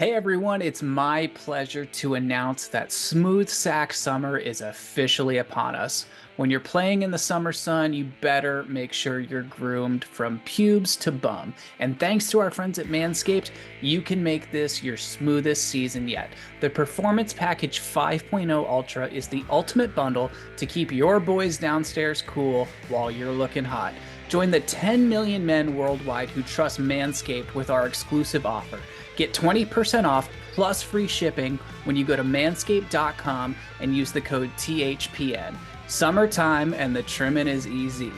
Hey everyone, it's my pleasure to announce that Smooth Sack Summer is officially upon us. When you're playing in the summer sun, you better make sure you're groomed from pubes to bum. And thanks to our friends at Manscaped, you can make this your smoothest season yet. The Performance Package 5.0 Ultra is the ultimate bundle to keep your boys downstairs cool while you're looking hot. Join the 10 million men worldwide who trust Manscaped with our exclusive offer. Get 20% off plus free shipping when you go to manscaped.com and use the code THPN. Summertime and the trimming is easy.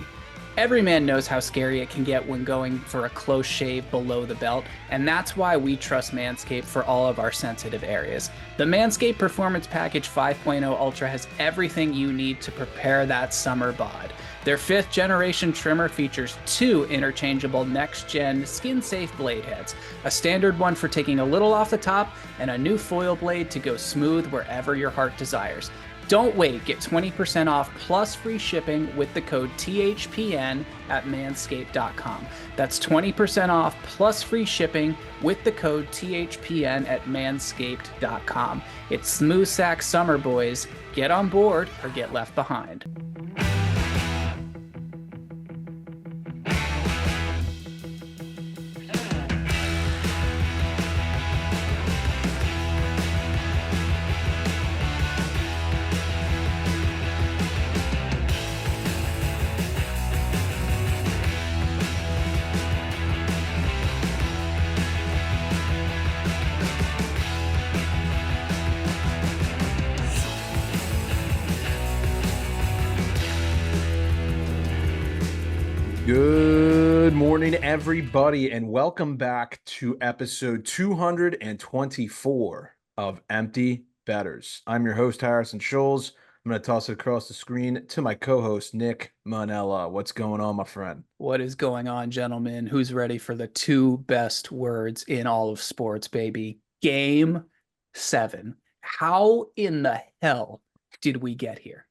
Every man knows how scary it can get when going for a close shave below the belt, and that's why we trust Manscaped for all of our sensitive areas. The Manscaped Performance Package 5.0 Ultra has everything you need to prepare that summer bod. Their 5th generation trimmer features 2 interchangeable next-gen skin-safe blade heads, a standard one for taking a little off the top, and a new foil blade to go smooth wherever your heart desires. Don't wait, get 20% off plus free shipping with the code THPN at manscaped.com. That's 20% off plus free shipping with the code THPN at manscaped.com. It's Smooth Sack Summer, boys. Get on board or get left behind. Good morning, everybody, and welcome back to episode 224 of Empty Betters. I'm your host, Harrison Scholes. I'm going to toss it across the screen to my co-host, Nick Manella. What's going on, my friend? What is going on, gentlemen? Who's ready for the 2 best words in all of sports, baby? Game 7. How in the hell did we get here?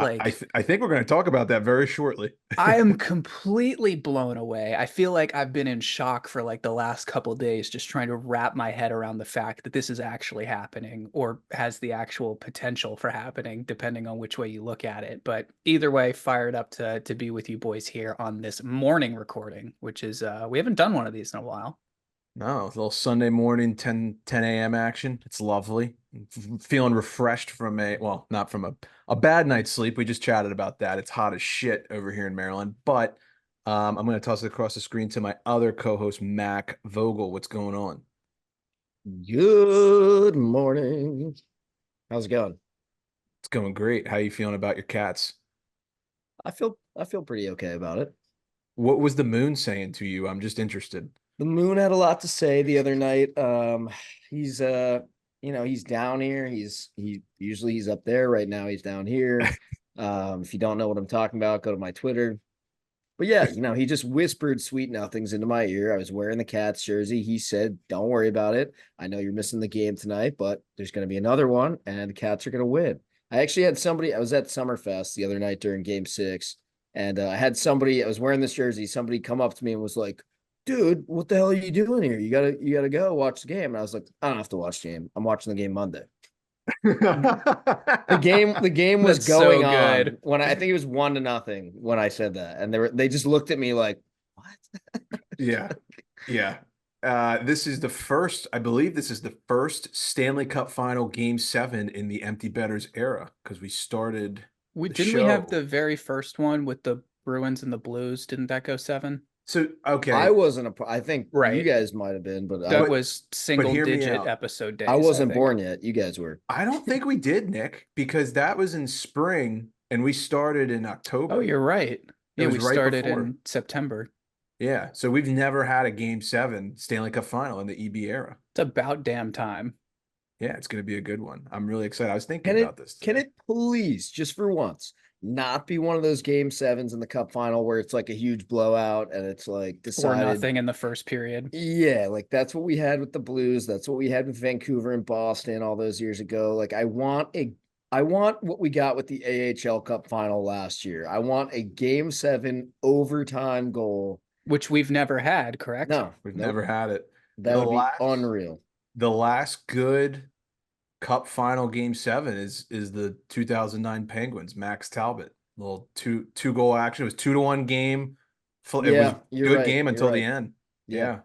I think we're going to talk about that very shortly. I am completely blown away. I feel like I've been in shock for like the last couple days, just trying to wrap my head around the fact that this is actually happening or has the actual potential for happening, depending on which way you look at it. But either way, fired up to be with you boys here on this morning recording, which is we haven't done one of these in a while. No, a little Sunday morning, 10 a.m. action. It's lovely. Feeling refreshed from not from a bad night's sleep. We just chatted about that. It's hot as shit over here in Maryland. But I'm going to toss it across the screen to my other co-host, Mac Vogel. What's going on? Good morning. How's it going? It's going great. How you feeling about your cats? I feel pretty okay about it. What was the moon saying to you? I'm just interested. The moon had a lot to say the other night. He's he's down here. He's up there. Right now he's down here. If you don't know what I'm talking about, go to my Twitter. But yeah, he just whispered sweet nothings into my ear. I was wearing the Cats jersey. He said, "Don't worry about it. I know you're missing the game tonight, but there's going to be another one, and the Cats are going to win." I actually had somebody. I was at Summerfest the other night during Game 6, and I had somebody. I was wearing this jersey. Somebody come up to me and was like, "Dude, what the hell are you doing here? You gotta go watch the game." And I was like, "I don't have to watch the game. I'm watching the game Monday." The game was going on when I think it was 1-0 when I said that, and they just looked at me like, "What?" Yeah. This is the first, I believe this is the first Stanley Cup Final Game 7 in the Empty Betters era, because we started Didn't we have the very first one with the Bruins and the Blues? Didn't that go 7? So, okay. I wasn't I think right. You guys might have been, but that was single digit episode days. I wasn't born yet. You guys were. I don't think we did, Nick, because that was in spring and we started in October. Oh, you're right. Yeah, we started in September. Yeah, so we've never had a Game 7 Stanley Cup Final in the EB era. It's about damn time. Yeah, it's going to be a good one. I'm really excited. I was thinking about this today. Can it please, just for once, not be one of those Game 7s in the Cup Final where it's like a huge blowout and it's like decided or nothing in the first period? Yeah, like that's what we had with the Blues. That's what we had with Vancouver and Boston all those years ago. Like I want what we got with the AHL Cup Final last year. I want a Game 7 overtime goal, which we've never had. Correct? No, we've never had it. That would be unreal. the last good Cup Final Game 7 is the 2009 Penguins, Max Talbot. Little two goal action. It was 2-1 game. It was Yeah, you're good right. game You're until the right. end. Yep. Yeah. And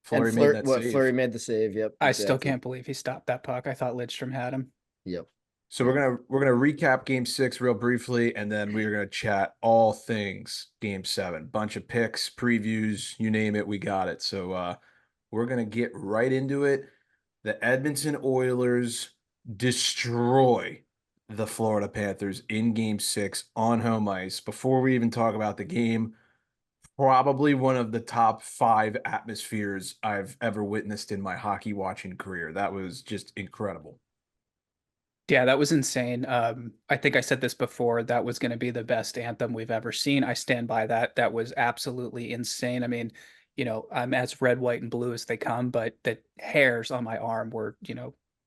Fleury made that Flurry save. made the save. Yep, I still exactly. can't believe he stopped that puck. I thought Lidstrom had him. Yep. So Yep. we're gonna recap Game 6 real briefly, and then we're gonna chat all things Game 7. Bunch of picks, previews, you name it, we got it. So we're gonna get right into it. The Edmonton Oilers destroy the Florida Panthers in Game 6 on home ice. Before we even talk about the game, probably one of the top 5 atmospheres I've ever witnessed in my hockey watching career. That was just incredible. Yeah, that was insane. I think I said this before. That was going to be the best anthem we've ever seen. I stand by that. That was absolutely insane. I mean, I'm as red, white, and blue as they come, but the hairs on my arm were,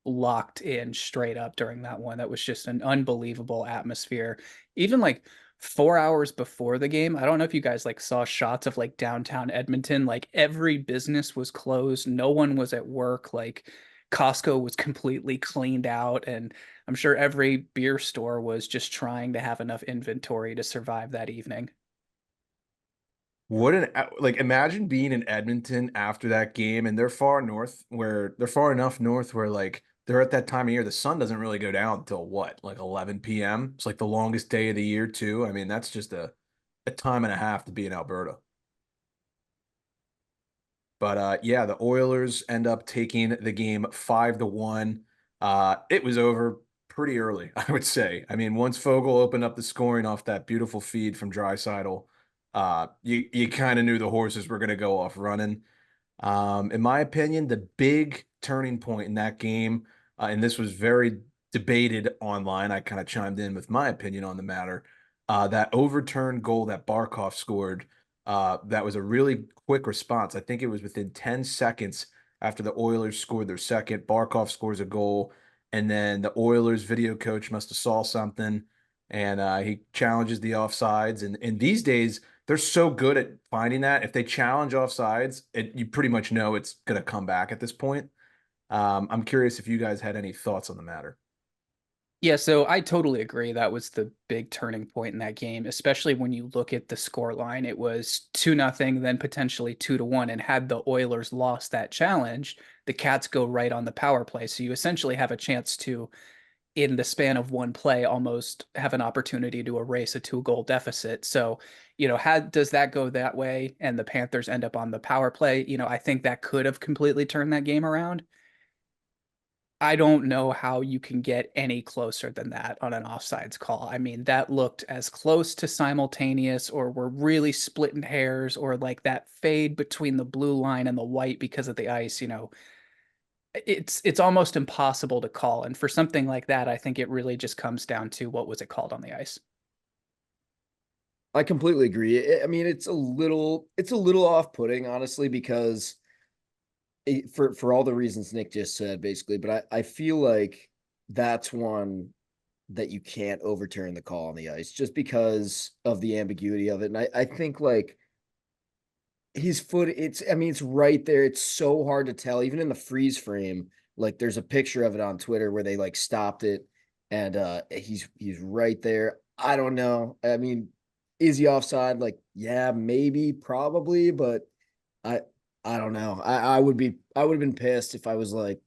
locked in straight up during that one. That was just an unbelievable atmosphere. Even like 4 hours before the game, I don't know if you guys like saw shots of like downtown Edmonton. Like every business was closed, no one was at work. Like Costco was completely cleaned out, and I'm sure every beer store was just trying to have enough inventory to survive that evening. What an like imagine being in Edmonton after that game, and they're far north where they're far enough north where like they're at that time of year the sun doesn't really go down until what, like 11 p.m. It's like the longest day of the year too. I mean, that's just a time and a half to be in Alberta. But yeah, the Oilers end up taking the game 5-1. It was over pretty early, I would say. I mean, once Fogle opened up the scoring off that beautiful feed from Draisaitl, you kind of knew the horses were going to go off running. In my opinion, the big turning point in that game, and this was very debated online. I kind of chimed in with my opinion on the matter. That overturned goal that Barkov scored, that was a really quick response. I think it was within 10 seconds after the Oilers scored their second. Barkov scores a goal, and then the Oilers video coach must have saw something, and he challenges the offsides. And these days, they're so good at finding that. If they challenge offsides, you pretty much know it's going to come back at this point. I'm curious if you guys had any thoughts on the matter. Yeah, so I totally agree. That was the big turning point in that game, especially when you look at the score line. It was 2-0, then potentially 2-1. And had the Oilers lost that challenge, the Cats go right on the power play. So you essentially have a chance to, in the span of one play, almost have an opportunity to erase a 2-goal deficit. So, does that go that way and the Panthers end up on the power play, I think that could have completely turned that game around. I don't know how you can get any closer than that on an offsides call. I mean, that looked as close to simultaneous, or we're really splitting hairs, or like that fade between the blue line and the white because of the ice. It's almost impossible to call. And for something like that, I think it really just comes down to what was it called on the ice. I completely agree. I mean, it's a little off-putting, honestly, because for all the reasons Nick just said, basically. But I feel like that's one that you can't overturn the call on the ice just because of the ambiguity of it. And I think like his foot, I mean, it's right there. It's so hard to tell, even in the freeze frame. Like there's a picture of it on Twitter where they like stopped it, and he's right there. I don't know. I mean, is he offside? Like, yeah, maybe, probably, but I I don't know. I would have been pissed if I was like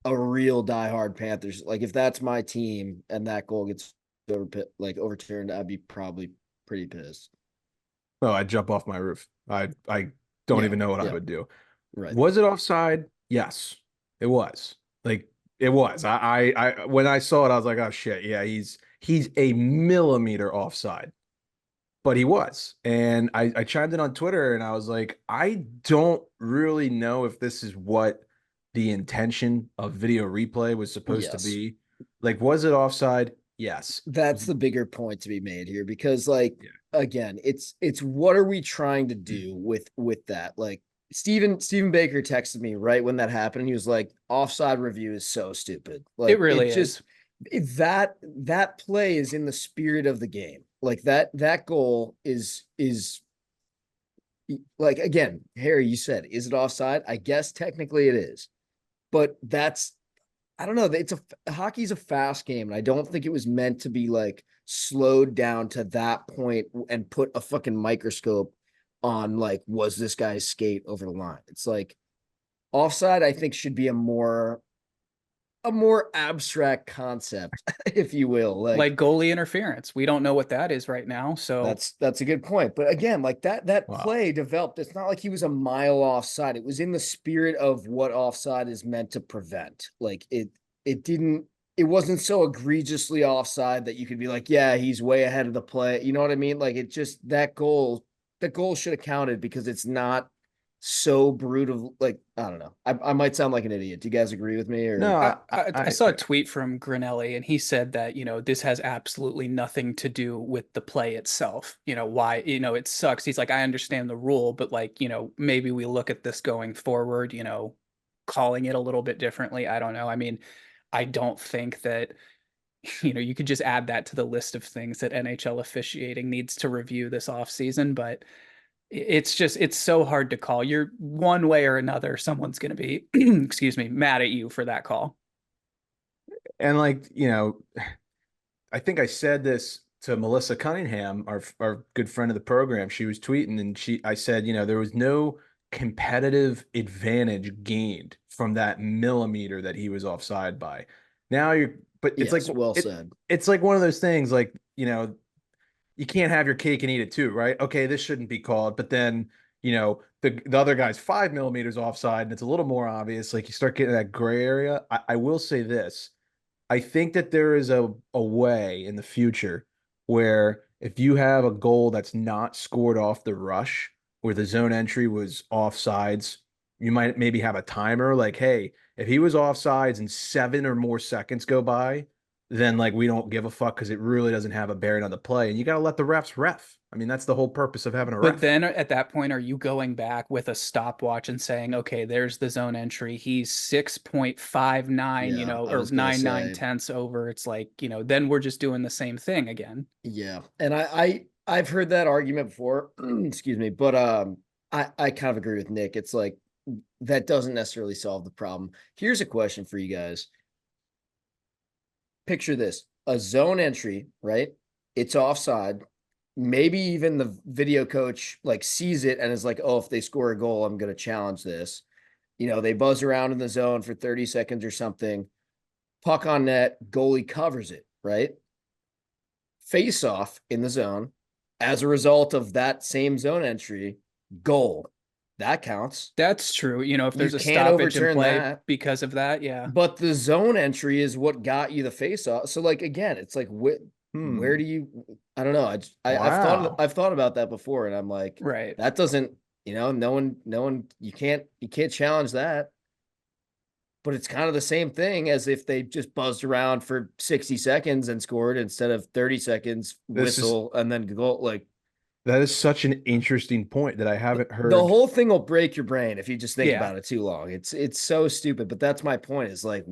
a real diehard Panthers. Like if that's my team and that goal gets overturned, I'd be probably pretty pissed. Oh, I'd jump off my roof. I don't Yeah, even know what I yeah, would do. right. Was it offside? Yes, it was. Like it was. I when I saw it, I was like, oh shit, yeah, he's a millimeter offside. But he was. And I chimed in on Twitter and I was like, I don't really know if this is what the intention of video replay was supposed to Yes. be. Like, was it offside? Yes. That's the bigger point to be made here because like Yeah. again, it's what are we trying to do with that? Like Stephen Baker texted me right when that happened. And he was like, offside review is so stupid. It Like really it just is. that play is in the spirit of the game. Like that goal is like again, Harry, you said, is it offside? I guess technically it is. but I don't know. Hockey's a fast game, and I don't think it was meant to be like slowed down to that point and put a fucking microscope on like, was this guy's skate over the line? It's like offside, I think, should be a more abstract concept, if you will. Like goalie interference. We don't know what that is right now. So That's a good point. But again, like that Wow. play developed. It's not like he was a mile offside. It was in the spirit of what offside is meant to prevent. Like it wasn't so egregiously offside that you could be like, yeah, he's way ahead of the play. You know what I mean? Like it just that goal should have counted because it's not so brutal. Like, I don't know. I might sound like an idiot. Do you guys agree with me? Or No, I saw a tweet from Grinelli, and he said that, this has absolutely nothing to do with the play itself. Why, it sucks. He's like, I understand the rule, but like, maybe we look at this going forward, calling it a little bit differently. I don't know. I mean, I don't think that, you could just add that to the list of things that NHL officiating needs to review this offseason, but it's so hard to call. You're one way or another, someone's going to be, excuse me, mad at you for that call. and like, I think I said this to Melissa Cunningham, our good friend of the program. She was tweeting and I said, there was no competitive advantage gained from that millimeter that he was offside by. Now but it's like, yes, well said. it's like one of those things like, you can't have your cake and eat it too, right? Okay, this shouldn't be called, but then, the other guy's 5 millimeters offside and it's a little more obvious. Like you start getting that gray area. I will say this. I think that there is a way in the future where if you have a goal that's not scored off the rush, where the zone entry was offsides, you might maybe have a timer like, hey, if he was offsides and 7 or more seconds go by, then like we don't give a fuck because it really doesn't have a bearing on the play. And you got to let the refs ref. I mean, that's the whole purpose of having a But ref. then at that point, are you going back with a stopwatch and saying, okay, there's the zone entry. He's 6.59, Yeah, I or was gonna 99 say, tenths over. It's like, then we're just doing the same thing again. yeah. And I've heard that argument before, excuse me, but I kind of agree with Nick. It's like that doesn't necessarily solve the problem. Here's a question for you guys. Picture this: a zone entry, right? It's offside. Maybe even the video coach like sees it and is like, oh, if they score a goal, I'm going to challenge this. They buzz around in the zone for 30 seconds or something. Puck on net, goalie covers it, right? Face off in the zone. As a result of that same zone entry, goal. That counts. That's true. If You there's a can't stoppage in overturn play that. because of that, yeah. But the zone entry is what got you the face off. So like again, it's like where Hmm. do you? I don't know. Wow. I've thought about that before, and I'm like, Right. that doesn't. No one. You can't challenge that. But it's kind of the same thing as if they just buzzed around for 60 seconds and scored instead of 30 seconds, This is whistle, and then go. Like that is such an interesting point that I haven't the heard. whole thing will break your brain if you just think Yeah. about it too long. It's so stupid. But that's my point. Is like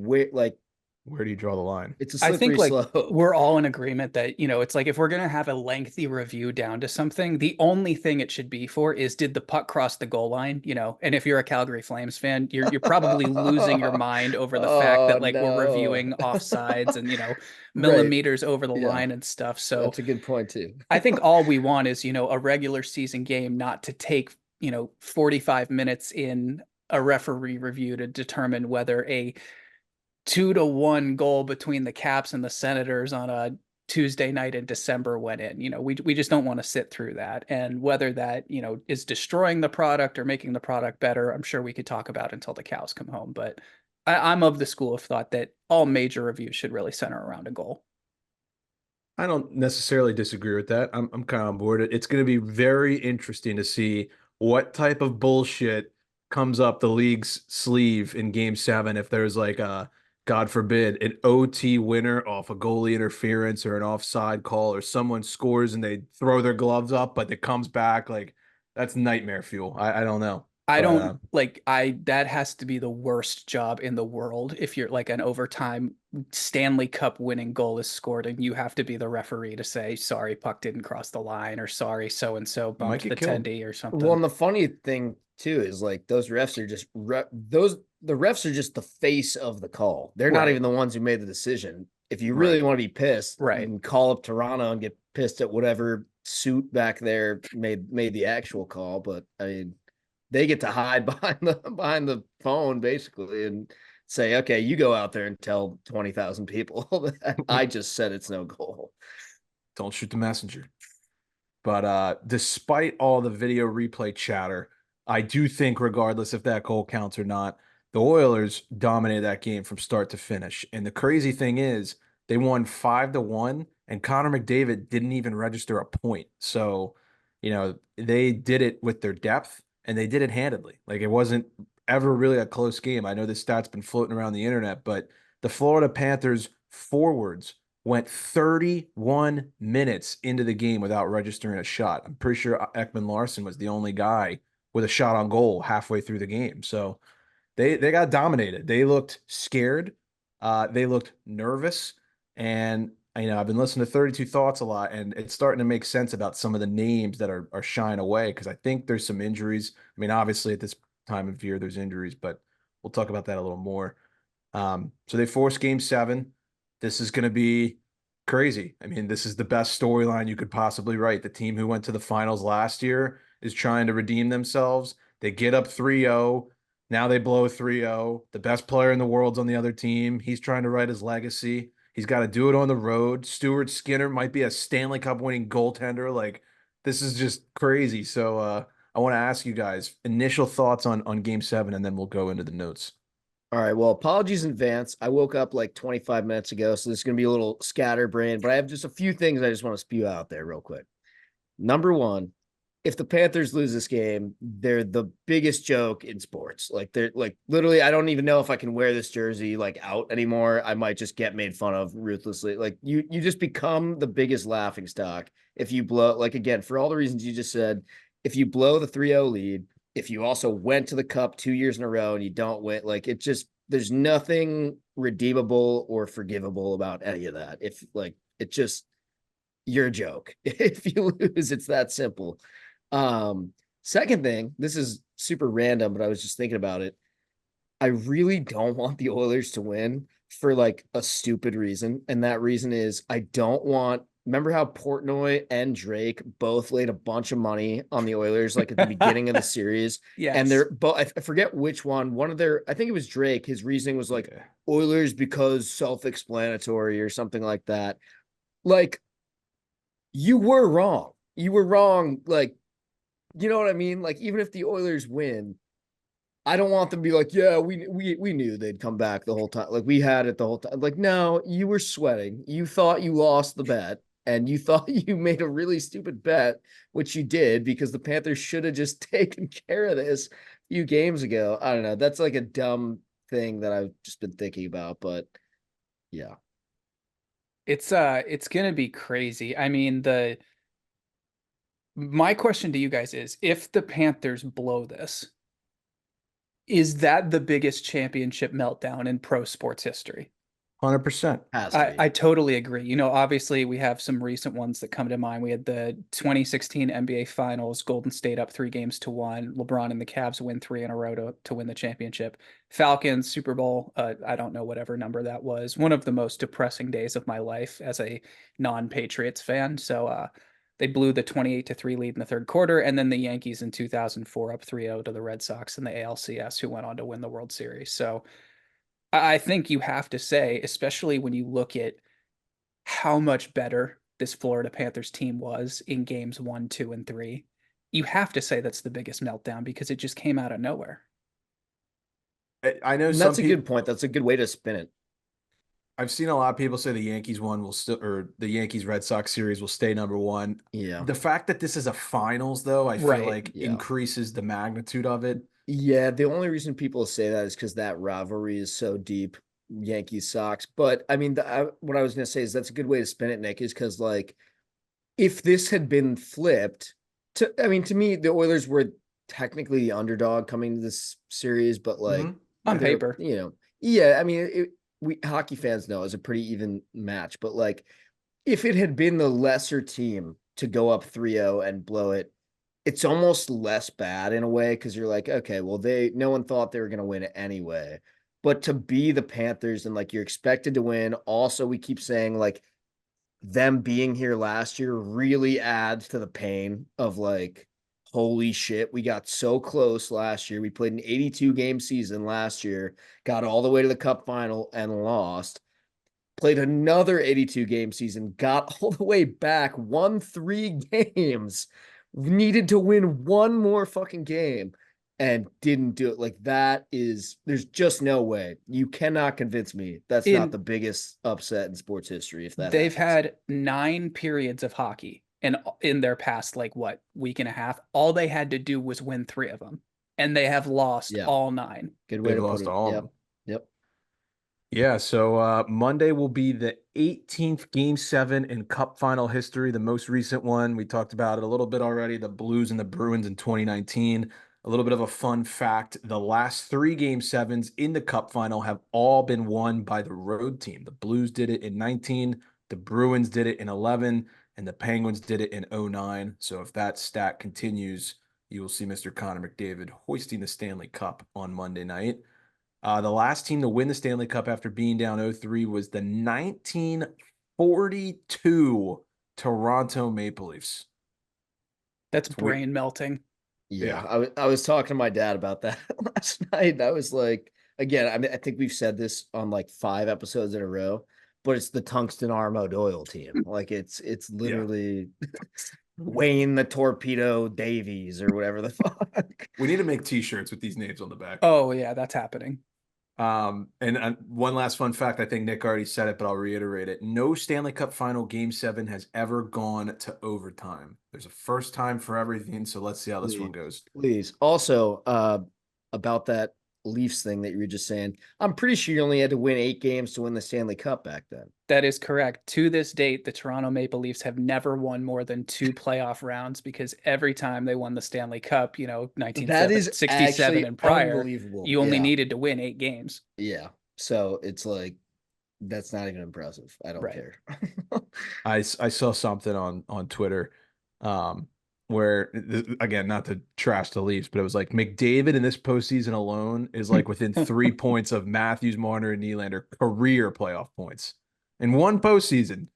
Where do you draw the line? it's a I think slippery like slope. we're all in agreement that, it's like if we're going to have a lengthy review down to something, the only thing it should be for is did the puck cross the goal line, And if you're a Calgary Flames fan, you're probably losing your mind over the fact Oh that like we're no. reviewing offsides and, Right. millimeters over the Yeah. line and stuff. So That's a good point too. I think all we want is, a regular season game not to take, 45 minutes in a referee review to determine whether a 2-1 goal between the Caps and the Senators on a Tuesday night in December went in. We just don't want to sit through that. And whether that, is destroying the product or making the product better, I'm sure we could talk about until the cows come home. But I'm of the school of thought that all major reviews should really center around a goal. I don't necessarily disagree with that. I'm kind of on board. It's going to be very interesting to see what type of bullshit comes up the league's sleeve in Game 7 if there's like a, God forbid, an OT winner off a goalie interference or an offside call or someone scores and they throw their gloves up, but it comes back like that's nightmare fuel. I don't know. I But don't like that has to be the worst job in the world if you're like an overtime Stanley Cup winning goal is scored and you have to be the referee to say sorry puck didn't cross the line or sorry so and so you might bumped get the killed. tendy or Well, something. and the funny thing too is like those refs are just the refs are just the face of the call. They're not Right. even the ones who made the decision. If you Right. really want to be pissed, you Right. can call up Toronto and get pissed at whatever suit back there made the actual call. But I mean, they get to hide behind the phone basically and say, okay, you go out there and tell 20,000 people that I just said it's no goal. Don't shoot the messenger. But despite all the video replay chatter, I do think, regardless if that goal counts or not, the Oilers dominated that game from start to finish. And the crazy thing is, they won 5-1, and Connor McDavid didn't even register a point. So, they did it with their depth, and they did it handedly. Like, it wasn't ever really a close game. I know this stat's been floating around the internet, but the Florida Panthers forwards went 31 minutes into the game without registering a shot. I'm pretty sure Ekman Larson was the only guy with a shot on goal halfway through the game. So they got dominated. They looked scared. They looked nervous. And I've been listening to 32 Thoughts a lot, and it's starting to make sense about some of the names that are shying away, because I think there's some injuries. I mean, obviously at this time of year there's injuries, but we'll talk about that a little more. So they forced game 7. This is going to be crazy. I mean, this is the best storyline you could possibly write. The team who went to the finals last year is trying to redeem themselves. They get up 3-0. Now they blow 3-0. The best player in the world's on the other team. He's trying to write his legacy. He's got to do it on the road. Stuart Skinner might be a Stanley Cup winning goaltender. Like, this is just crazy. So I want to ask you guys initial thoughts on game 7, and then we'll go into the notes. All right. Well, apologies in advance. I woke up like 25 minutes ago, so this is going to be a little scatterbrained, but I have just a few things I just want to spew out there real quick. Number one, if the Panthers lose this game, they're the biggest joke in sports. Like, they're like, literally, I don't even know if I can wear this jersey like out anymore. I might just get made fun of ruthlessly. Like, you just become the biggest laughing stock if you blow, like, again, for all the reasons you just said, if you blow the 3-0 lead, if you also went to the cup 2 years in a row and you don't win, like, it just, there's nothing redeemable or forgivable about any of that. If like, it just, you're a joke. If you lose, it's that simple. Second thing, this is super random, but I was just thinking about it. I really don't want the Oilers to win for like a stupid reason. And that reason is I don't want, remember how Portnoy and Drake both laid a bunch of money on the Oilers like at the beginning of the series? Yes. And they're both, I forget which one of their, I think it was Drake. His reasoning was like Oilers because self-explanatory or something like that. Like, you were wrong. You were wrong. Like, you know what I mean? Like, even if the Oilers win, I don't want them to be like, yeah, we knew they'd come back the whole time. Like, we had it the whole time. Like, no, you were sweating. You thought you lost the bet, and you thought you made a really stupid bet, which you did because the Panthers should have just taken care of this a few games ago. I don't know. That's like a dumb thing that I've just been thinking about, but yeah. It's gonna be crazy. I mean, my question to you guys is, if the Panthers blow this, is that the biggest championship meltdown in pro sports history? 100%. Has to be. I totally agree. You know, obviously we have some recent ones that come to mind. We had the 2016 NBA Finals, Golden State up 3-1. LeBron and the Cavs win 3 in a row to win the championship. Falcons, Super Bowl, I don't know whatever number that was. One of the most depressing days of my life as a non-Patriots fan. So they blew the 28-3 lead in the third quarter, and then the Yankees in 2004 up 3-0 to the Red Sox in the ALCS, who went on to win the World Series. So I think you have to say, especially when you look at how much better this Florida Panthers team was in games 1, 2, and 3, you have to say that's the biggest meltdown because it just came out of nowhere. I know And some that's a people. good point. That's a good way to spin it. I've seen a lot of people say the Yankees one will still, or the Yankees Red Sox series will stay number one. Yeah. The fact that this is a finals, though, I feel Right. like Yeah. increases the magnitude of it. Yeah, the only reason people say that is because that rivalry is so deep, Yankees Sox. But I mean, what I was gonna say is that's a good way to spin it, Nick, is because like if this had been flipped, to me, the Oilers were technically the underdog coming to this series, but like On paper. you know, yeah, I mean, we hockey fans know it's a pretty even match, but like if it had been the lesser team to go up 3-0 and blow it, it's almost less bad in a way because you're like, okay, well, no one thought they were going to win it anyway. But to be the Panthers and like you're expected to win, also we keep saying like them being here last year really adds to the pain of like, holy shit, we got so close last year. We played an 82 game season last year, got all the way to the cup final and lost. Played another 82 game season, got all the way back, won 3 games, needed to win one more fucking game and didn't do it. Like that is, there's just no way. You cannot convince me that's not In the biggest upset in sports history if that They've happens. had 9 periods of hockey, and in their past like what week and a half, all they had to do was win 3 of them, and they have lost Yeah. all 9. Good way They've to put lost it. all of Yep. them. Yep. Yeah, so Monday will be the 18th Game 7 in Cup Final history, the most recent one. We talked about it a little bit already, the Blues and the Bruins in 2019. A little bit of a fun fact, the last 3 Game 7s in the Cup Final have all been won by the road team. The Blues did it in 19, the Bruins did it in 11, and the Penguins did it in 09. So if that stat continues, you will see Mr. Connor McDavid hoisting the Stanley Cup on Monday night. The last team to win the Stanley Cup after being down 0-3 was the 1942 Toronto Maple Leafs. That's It's weird. brain melting. Yeah. Yeah. I was talking to my dad about that last night. I was like, again, I mean, I think we've said this on like 5 episodes in a row, but it's the Tungsten Armo Doyle team. Like it's Yeah. literally Wayne the Torpedo Davies or whatever the fuck. We need to make t-shirts with these names on the back. Oh yeah, that's happening. And one last fun fact, I think Nick already said it, but I'll reiterate it. No Stanley Cup Final Game 7 has ever gone to overtime. There's a first time for everything, so let's see how this one Please, goes. please. Also, about that Leafs thing that you were just saying, I'm pretty sure you only had to win 8 games to win the Stanley Cup back then. That is correct. To this date, the Toronto Maple Leafs have never won more than 2 playoff rounds because every time they won the Stanley Cup, That is 1967 actually and prior, unbelievable. you only Yeah. needed to win 8 games. Yeah. So it's like that's not even impressive. I don't Right. care. I saw something on Twitter, where again, not to trash the Leafs, but it was like McDavid in this postseason alone is like within 3 points of Matthews, Marner, and Nylander career playoff points in one postseason.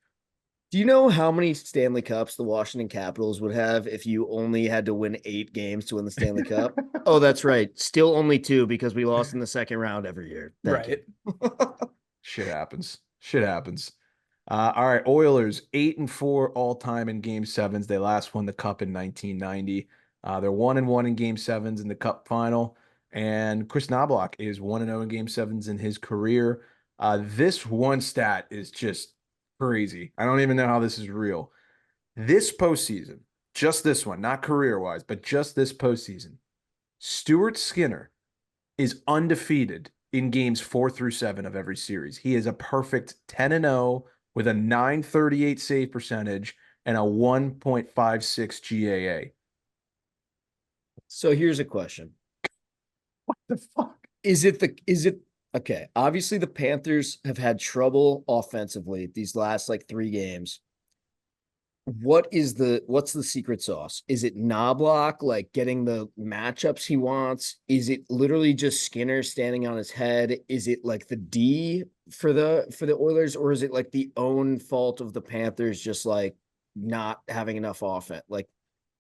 Do you know how many Stanley Cups the Washington Capitals would have if you only had to win 8 games to win the Stanley Cup? Oh, that's right. Still only 2 because we lost in the second round every year. Thank Right. you. Shit happens. Shit happens. All right, Oilers 8-4 all time in Game 7s. They last won the Cup in 1990. They're 1-1 in Game 7s in the Cup Final, and Chris Knobloch is 1-0 in Game 7s in his career. This one stat is just crazy. I don't even know how this is real. This postseason, just this one, not career-wise, but just this postseason, Stuart Skinner is undefeated in games 4 through 7 of every series. He is a perfect 10-0 with a 938 save percentage and a 1.56 GAA. So here's a question. What the fuck? Is it okay? Obviously, the Panthers have had trouble offensively these last like 3 games. What's the secret sauce? Is it Knobloch like getting the matchups he wants? Is it literally just Skinner standing on his head? Is it like the D for the Oilers, or is it like the own fault of the Panthers just like not having enough offense? Like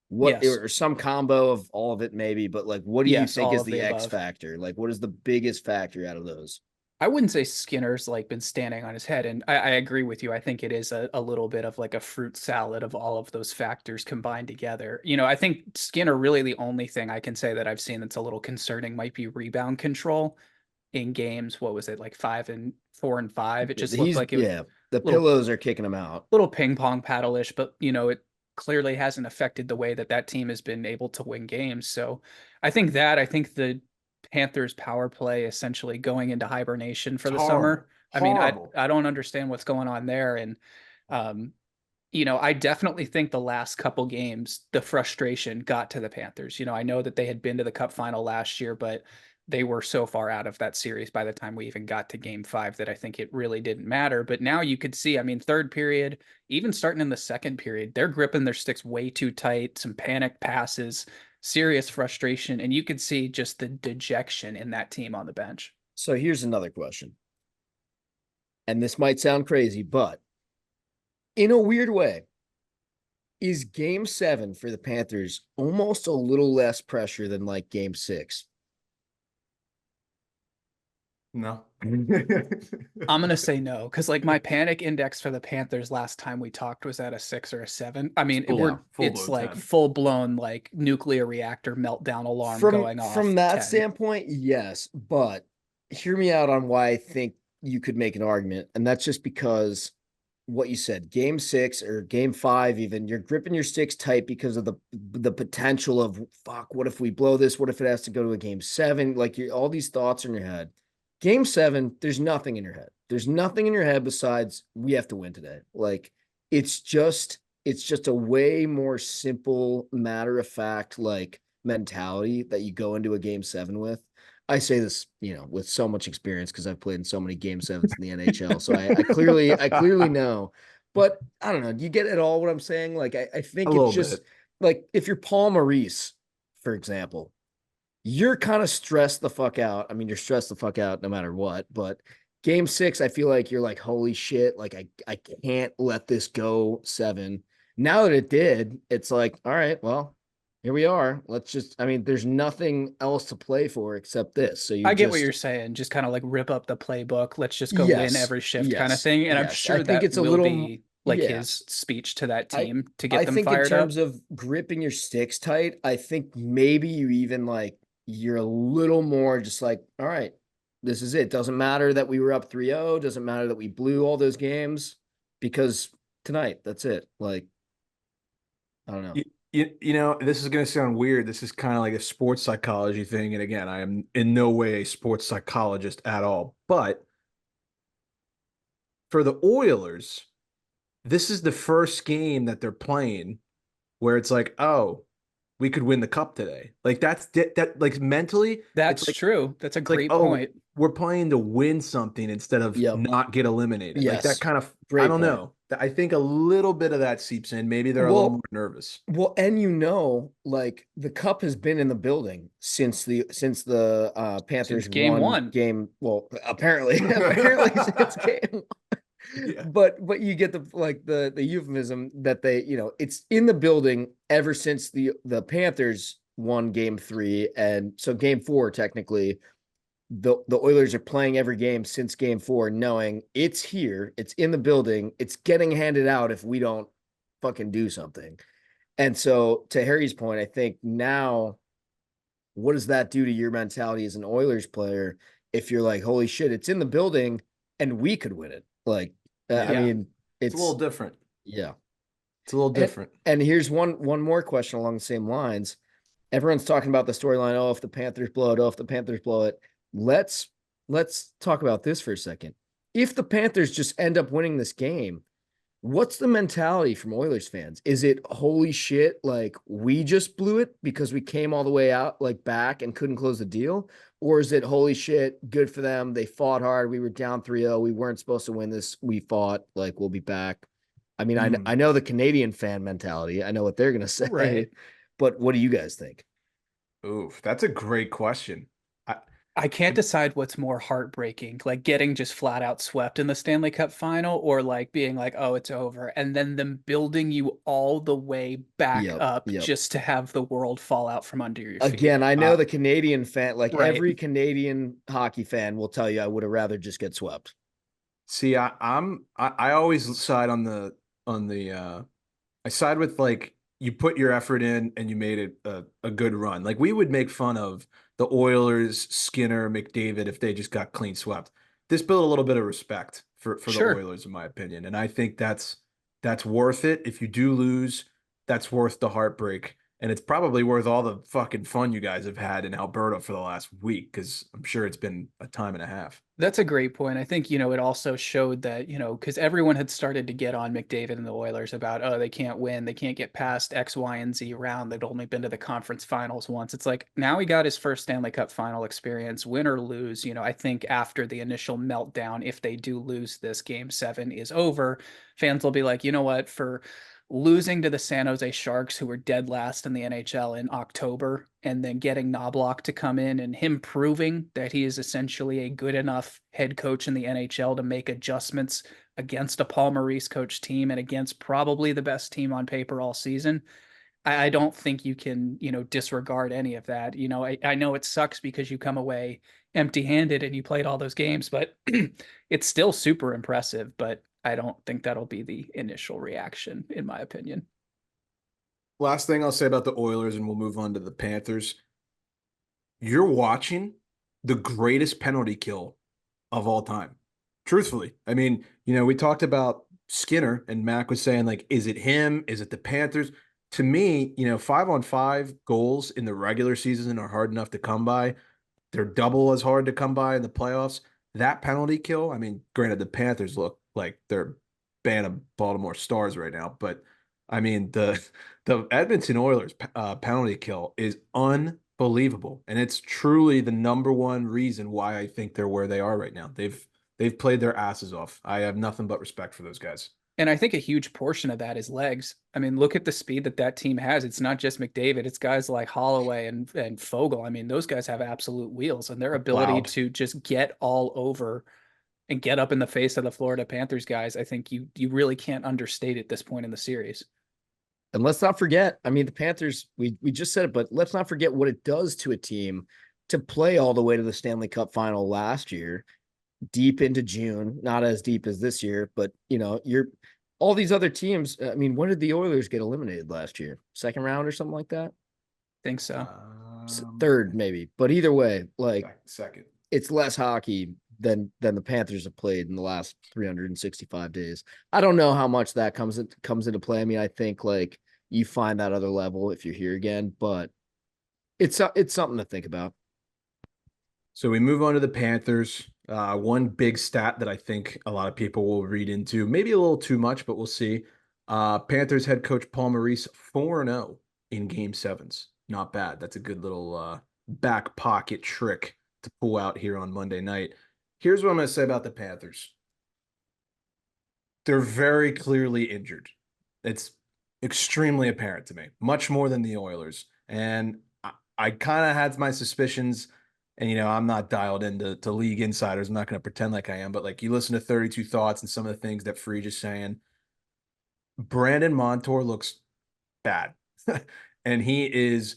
what, Yes. or some combo of all of it maybe, but like what do you Yes, think all is of the the X above. factor? Like what is the biggest factor out of those? I wouldn't say Skinner's like been standing on his head, and I agree with you. I think it is a little bit of like a fruit salad of all of those factors combined together. I think Skinner really the only thing I can say that I've seen that's a little concerning might be rebound control in games. What was it, like 5 and 4 and 5? It just looked He's like it was yeah, the little pillows are kicking him out. little ping pong paddle-ish, but it clearly hasn't affected the way that team has been able to win games. So I think the Panthers power play essentially going into hibernation for It's the horrible. summer. I mean, Horrible. I don't understand what's going on there. And um, I definitely think the last couple games, the frustration got to the Panthers. I know that they had been to the Cup final last year, but they were so far out of that series by the time we even got to game 5 that I think it really didn't matter. But now you could see, I mean, third period, even starting in the second period, they're gripping their sticks way too tight, some panic passes, serious frustration, and you could see just the dejection in that team on the bench. So here's another question. And this might sound crazy, but in a weird way, is game 7 for the Panthers almost a little less pressure than like game 6? No. I'm gonna say no, because like my panic index for the Panthers last time we talked was at a 6 or a 7. I mean, it's like 10. full blown like nuclear reactor meltdown alarm From going off. from that 10. standpoint, yes, but hear me out on why I think you could make an argument, and that's just because what you said, game 6 or game 5, even you're gripping your sticks tight because of the potential of fuck. What if we blow this? What if it has to go to a game 7? Like all these thoughts in your head. Game 7, there's nothing in your head. There's nothing in your head besides we have to win today. Like it's just a way more simple, matter of fact, like mentality that you go into a game 7 with. I say this, with so much experience because I've played in so many game 7s in the NHL. So I clearly know. But I don't know. Do you get at all what I'm saying? Like I think A it's little just bit. like if you're Paul Maurice, for example, you're kind of stressed the fuck out. I mean, you're stressed the fuck out no matter what. But game 6, I feel like you're like, holy shit, like I can't let this go 7. Now that it did, it's like, all right, well, here we are. Let's just, I mean, there's nothing else to play for except this. So I get what you're saying. Just kind of like rip up the playbook. Let's just go win yes, every shift kind of yes, thing. And I'm yes. I sure think that it's a will little, be like yeah. his speech to that I team to I get them think in fired up. terms of gripping your sticks tight, I think maybe you even like you're a little more just like, all right, this is it. Doesn't matter that we were up 3-0, doesn't matter that we blew all those games because tonight, that's it. Like, I don't know. This is going to sound weird. This is kind of like a sports psychology thing. And again, I am in no way a sports psychologist at all. But for the Oilers, this is the first game that they're playing where it's like, oh, we could win the cup today. Like that like mentally, That's true. That's a it's like, great oh, point. we're playing to win something instead of Yep. not get eliminated. Like that Yes. kind of, I Great don't point. know. I think a little bit of that seeps in. Maybe they're a little more Well, nervous. and like the cup has been in the building since the Since Panthers game won one. game. Well, apparently since game. Yeah. But you get the euphemism that they, it's in the building ever since the Panthers won game 3, and so game 4 technically the Oilers are playing every game since game 4, knowing it's here, it's in the building, it's getting handed out if we don't fucking do something. And so to Harry's point, I think now, what does that do to your mentality as an Oilers player if you're like, holy shit, it's in the building and we could win it? Like, I Yeah. mean, It's a little different. yeah. It's a little different. And here's one more question along the same lines. Everyone's talking about the storyline. Oh, if the Panthers blow it, oh, if the Panthers blow it. Let's talk about this for a second. If the Panthers just end up winning this game, what's the mentality from Oilers fans? Is it holy shit, like we just blew it because we came all the way out, like back and couldn't close the deal? Or is it holy shit, good for them? They fought hard. We were down 3-0. We weren't supposed to win this. We fought, like we'll be back. I mean, I know the Canadian fan mentality. I know what they're going to say. Right. But what do you guys think? Oof, that's a great question. I can't decide what's more heartbreaking, like getting just flat out swept in the Stanley Cup final or like being like, oh, it's over. And then them building you all the way back up Yep. just to have the world fall out from under your feet. Again, I know the Canadian fan, like Right. every Canadian hockey fan will tell you, I would have rather just get swept. See, I always side on the I side with like you put your effort in and you made it a good run. Like we would make fun of the Oilers, Skinner, McDavid if they just got clean swept. This built a little bit of respect for the Oilers, in my opinion, and I think that's worth it. If you do lose, that's worth the heartbreak. And it's probably worth all the fucking fun you guys have had in Alberta for the last week, because I'm sure it's been a time and a half. That's a great point. I think, it also showed that, because everyone had started to get on McDavid and the Oilers about, oh, they can't win. They can't get past X, Y, and Z round. They'd only been to the conference finals once. It's like now he got his first Stanley Cup final experience, win or lose. I think after the initial meltdown, if they do lose this, game 7 is over, fans will be like, you know what, for losing to the San Jose Sharks, who were dead last in the NHL in October, and then getting Knobloch to come in and him proving that he is essentially a good enough head coach in the NHL to make adjustments against a Paul Maurice coach team and against probably the best team on paper all season. I don't think you can, disregard any of that. I know it sucks because you come away empty handed and you played all those games, but it's still super impressive. But I don't think that'll be the initial reaction, in my opinion. Last thing I'll say about the Oilers, and we'll move on to the Panthers. You're watching the greatest penalty kill of all time. Truthfully. I mean, we talked about Skinner, and Mac was saying, like, is it him? Is it the Panthers? To me, 5-on-5 goals in the regular season are hard enough to come by. They're double as hard to come by in the playoffs. That penalty kill, I mean, granted, the Panthers look like they're band of Baltimore Stars right now, but I mean, the Edmonton Oilers penalty kill is unbelievable, and it's truly the number one reason why I think they're where they are right now. They've played their asses off. I have nothing but respect for those guys. And I think a huge portion of that is legs. I mean, look at the speed that team has. It's not just McDavid. It's guys like Holloway and Fogle. I mean, those guys have absolute wheels, and their ability Loud. to just get all over and get up in the face of the Florida Panthers guys, I think you really can't understate at this point in the series. And let's not forget, I mean, the Panthers, we just said it, but let's not forget what it does to a team to play all the way to the Stanley Cup final last year, deep into June, not as deep as this year, but you're all these other teams. I mean, when did the Oilers get eliminated last year? Second round or something like that? Think so. Third, maybe. But either way, like second. It's less hockey than the Panthers have played in the last 365 days. I don't know how much that comes into play. I mean, I think like you find that other level if you're here again, but it's something to think about. So we move on to the Panthers. One big stat that I think a lot of people will read into, maybe a little too much, but we'll see. Panthers head coach Paul Maurice 4-0 in game 7s. Not bad. That's a good little back pocket trick to pull out here on Monday night. Here's what I'm going to say about the Panthers. They're very clearly injured. It's extremely apparent to me, much more than the Oilers. And I kind of had my suspicions. And, I'm not dialed into league insiders. I'm not going to pretend like I am. But, like, you listen to 32 Thoughts and some of the things that Free is saying. Brandon Montour looks bad. And he is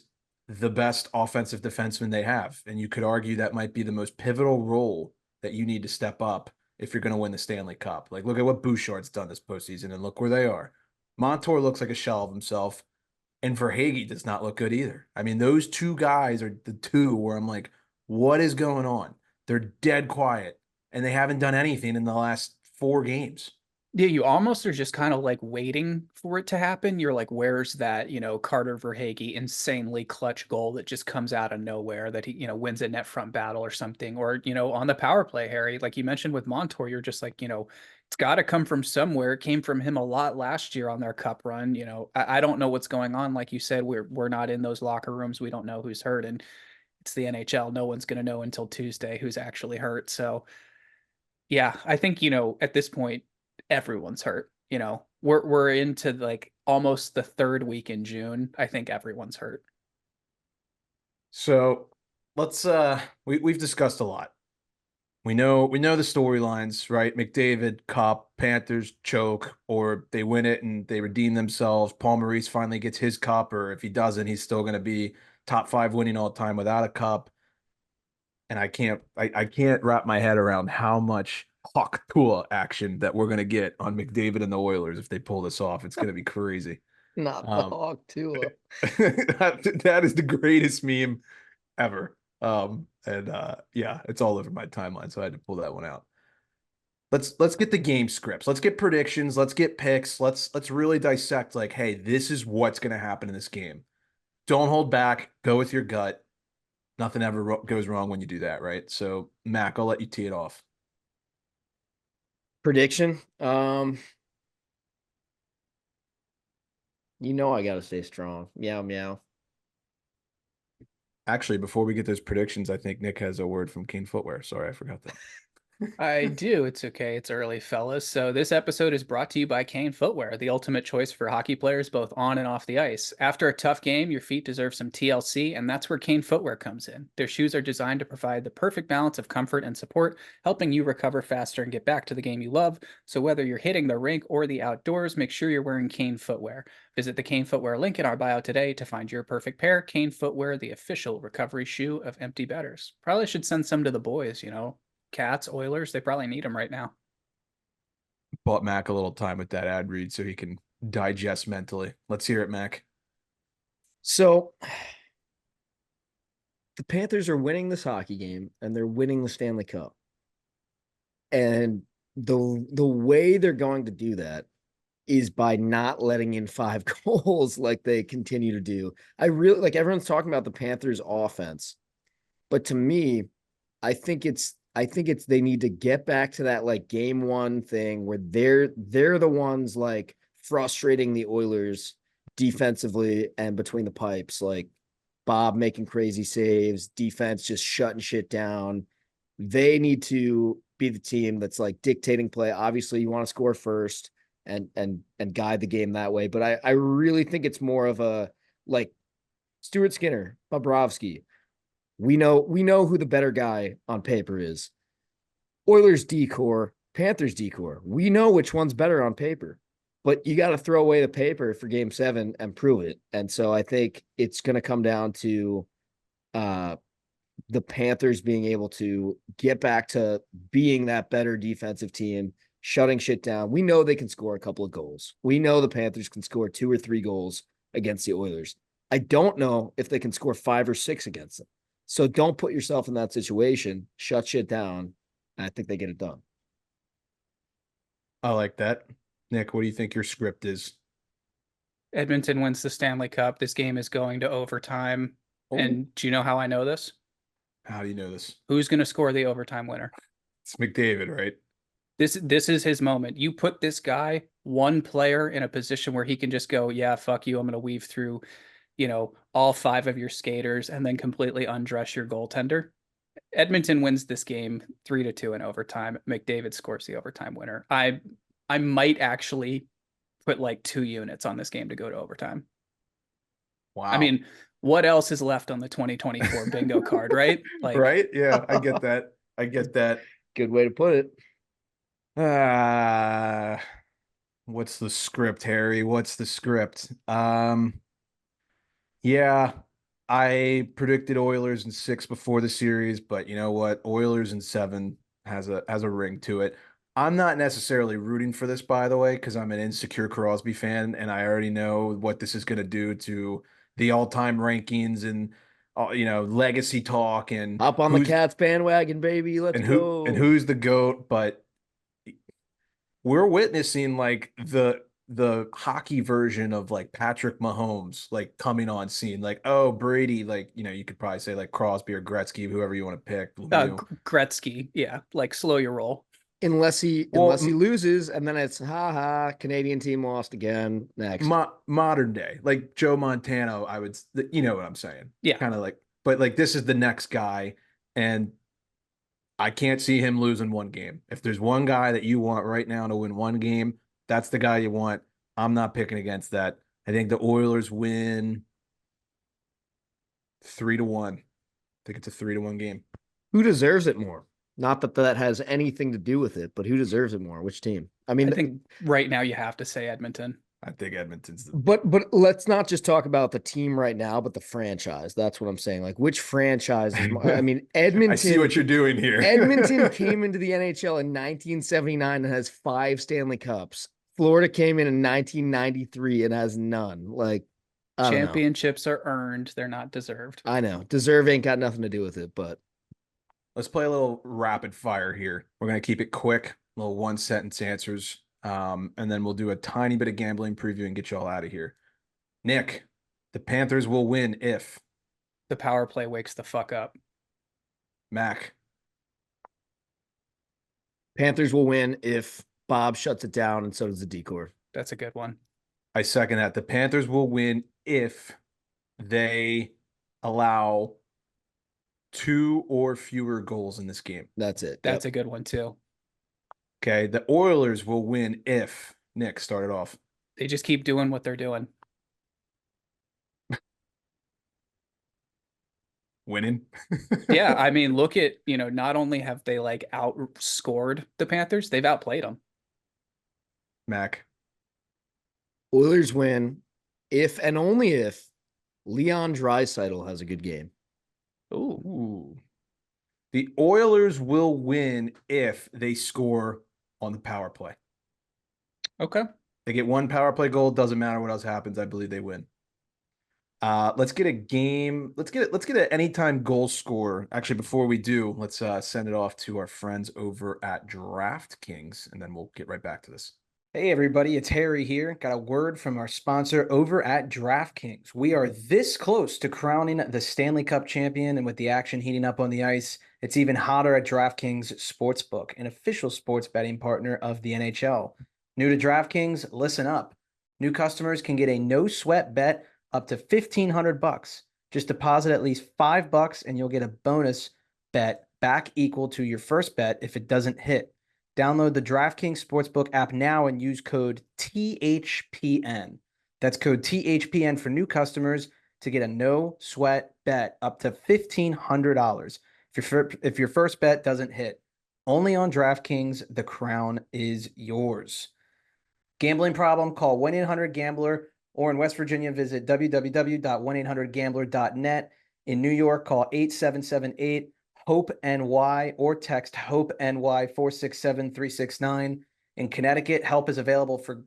the best offensive defenseman they have. And you could argue that might be the most pivotal role that you need to step up if you're going to win the Stanley Cup. Like, look at what Bouchard's done this postseason, and look where they are. Montour looks like a shell of himself. And Verhaeghe does not look good either. I mean, those two guys are the two where I'm like, what is going on? They're dead quiet, and they haven't done anything in the last 4 games. Yeah, you almost are just kind of like waiting for it to happen. You're like, where's that, Carter Verhaeghe insanely clutch goal that just comes out of nowhere that he, wins a net front battle or something. Or, on the power play, Harry, like you mentioned with Montour, you're just like, it's got to come from somewhere. It came from him a lot last year on their cup run. I don't know what's going on. Like you said, we're not in those locker rooms. We don't know who's hurt. And it's the NHL. No one's going to know until Tuesday who's actually hurt. So, yeah, I think, at this point, everyone's hurt. We're into like almost the 3rd week in June. I think everyone's hurt. So let's we've discussed a lot. We know the storylines, right? McDavid, Cup, Panthers choke, or they win it and they redeem themselves. Paul Maurice finally gets his cup, or if he doesn't, he's still going to be top 5 winning all time without a cup. And I can't wrap my head around how much Hawk Tua action that we're gonna get on McDavid and the Oilers if they pull this off. It's gonna be crazy. Not the Hawk Tua. That is the greatest meme ever. Yeah, it's all over my timeline, so I had to pull that one out. Let's get the game scripts. Let's get predictions. Let's get picks. Let's really dissect like, hey, this is what's gonna happen in this game. don't hold back. Go with your gut. Nothing ever goes wrong when you do that, right? So, Mac, I'll let you tee it off. Prediction. I gotta stay strong. Meow meow. Actually, before we get those predictions, I think Nick has a word from Kane Footwear. Sorry, I forgot that. I do. It's okay. It's early, fellas. So, this episode is brought to you by Kane Footwear, the ultimate choice for hockey players both on and off the ice. After a tough game, your feet deserve some TLC, and that's where Kane Footwear comes in. Their shoes are designed to provide the perfect balance of comfort and support, helping you recover faster and get back to the game you love. So, whether you're hitting the rink or the outdoors, make sure you're wearing Kane Footwear. Visit the Kane Footwear link in our bio today to find your perfect pair. Kane Footwear, the official recovery shoe of empty betters. Probably should send some to the boys. Cats, Oilers, they probably need them right now. Bought Mac a little time with that ad read so he can digest mentally. Let's hear it, Mac. So the Panthers are winning this hockey game and they're winning the Stanley Cup. And the way they're going to do that is by not letting in 5 goals like they continue to do. I really like everyone's talking about the Panthers offense, but to me, I think it's they need to get back to that like game one thing where they're the ones like frustrating the Oilers defensively and between the pipes, like Bob making crazy saves, defense just shutting shit down. They need to be the team that's like dictating play. Obviously, you want to score first and guide the game that way. But I really think it's more of a like Stuart Skinner, Bobrovsky. We know who the better guy on paper is. Oilers decor, Panthers decor. We know which one's better on paper, but you got to throw away the paper for game 7 and prove it. And so I think it's going to come down to uh, the Panthers being able to get back to being that better defensive team, shutting shit down. We know they can score a couple of goals. We know the Panthers can score 2 or 3 goals against the Oilers. I don't know if they can score 5 or 6 against them. So don't put yourself in that situation. Shut shit down. I think they get it done. I like that. Nick, what do you think your script is? Edmonton wins the Stanley Cup. This game is going to overtime. Oh, And do you know how I know this? how do you know this? Who's going to score the overtime winner? It's McDavid, right? This is his moment. You put this guy, one player, in a position where he can just go, yeah, fuck you. I'm going to weave through, all 5 of your skaters and then completely undress your goaltender. Edmonton wins this game 3-2 in overtime. McDavid scores the overtime winner. I might actually put like 2 units on this game to go to overtime. Wow. I mean, what else is left on the 2024 bingo card, right? Like, right? Yeah, I get that. I get that. Good way to put it. Uh what's the script, Harry? What's the script? Yeah, I predicted Oilers in 6 before the series, but you know what? Oilers in 7 has a ring to it. I'm not necessarily rooting for this, by the way, because I'm an insecure Crosby fan, and I already know what this is going to do to the all-time rankings and legacy talk and Hop on the Cats bandwagon, baby. Let's go. who's the GOAT. But we're witnessing like the hockey version of like Patrick Mahomes like coming on scene. Like, oh, Brady, like, you could probably say like Crosby or Gretzky, whoever you want to pick. Gretzky, yeah, like slow your roll. Unless he Well, loses, and then it's Canadian team lost again. Next. modern day, like Joe Montana, I would, you know what I'm saying? Yeah. Kind of like, but like this is the next guy, and I can't see him losing one game. If there's one guy that you want right now to win one game, that's the guy you want. I'm not picking against that. I think the Oilers win 3-1. I think it's a 3-1 game. Who deserves it more? Not that that has anything to do with it, but who deserves it more? Which team? I mean, I think right now you have to say Edmonton. I think Edmonton's but let's not just talk about the team right now, but the franchise. That's what I'm saying. Like, which franchise is more? I mean, Edmonton. I see what you're doing here. Edmonton came into the NHL in 1979 and has 5 Stanley Cups. Florida came in 1993 and has none. Like, championships are earned; they're not deserved. I know. Deserve ain't got nothing to do with it, but let's play a little rapid fire here. We're gonna keep it quick, little 1-sentence answers. And then we'll do a tiny bit of gambling preview and get you all out of here. Nick, The Panthers will win if The power play wakes the fuck up. Mac. Panthers will win if Bob shuts it down, and so does the decor. That's a good one. I second that. The Panthers will win if they allow 2 or fewer goals in this game. That's it. That's a good one too. Okay. The Oilers will win if Nick started off. They just keep doing what they're doing. Winning. Yeah, I mean, look at, not only have they like outscored the Panthers, they've outplayed them. Mac. Oilers win if and only if Leon Draisaitl has a good game. Ooh. The Oilers will win if they score on the power play. Okay. They get 1 power play goal. Doesn't matter what else happens. I believe they win. Let's get a game. Let's get an anytime goal scorer. Actually, before we do, let's send it off to our friends over at DraftKings, and then we'll get right back to this. Hey everybody, it's Harry here. Got a word from our sponsor over at DraftKings. We are this close to crowning the Stanley Cup champion, and with the action heating up on the ice, it's even hotter at DraftKings Sportsbook, an official sports betting partner of the NHL. New to DraftKings, listen up. New customers can get a no-sweat bet up to $1,500. Just deposit at least $5 and you'll get a bonus bet back equal to your first bet if it doesn't hit. Download the DraftKings Sportsbook app now and use code THPN. That's code THPN for new customers to get a no-sweat bet up to $1,500 if your first bet doesn't hit. Only on DraftKings, the crown is yours. Gambling problem? Call 1-800-GAMBLER, or in West Virginia, visit www.1800gambler.net. In New York, call 8778-HOPE-NY or text HOPE-NY 467-369. In Connecticut, help is available for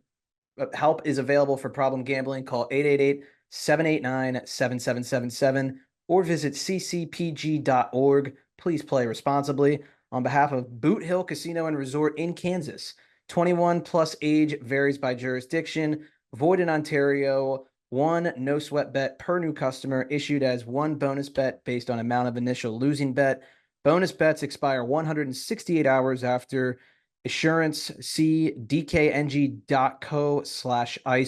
problem gambling. Call 888-789-7777 or visit ccpg.org. Please play responsibly. On behalf of Boot Hill Casino and Resort in Kansas, 21 plus age varies by jurisdiction. Void in Ontario. 1 no sweat bet per new customer issued as 1 bonus bet based on amount of initial losing bet. Bonus bets expire 168 hours after issuance. See dkng.co/ice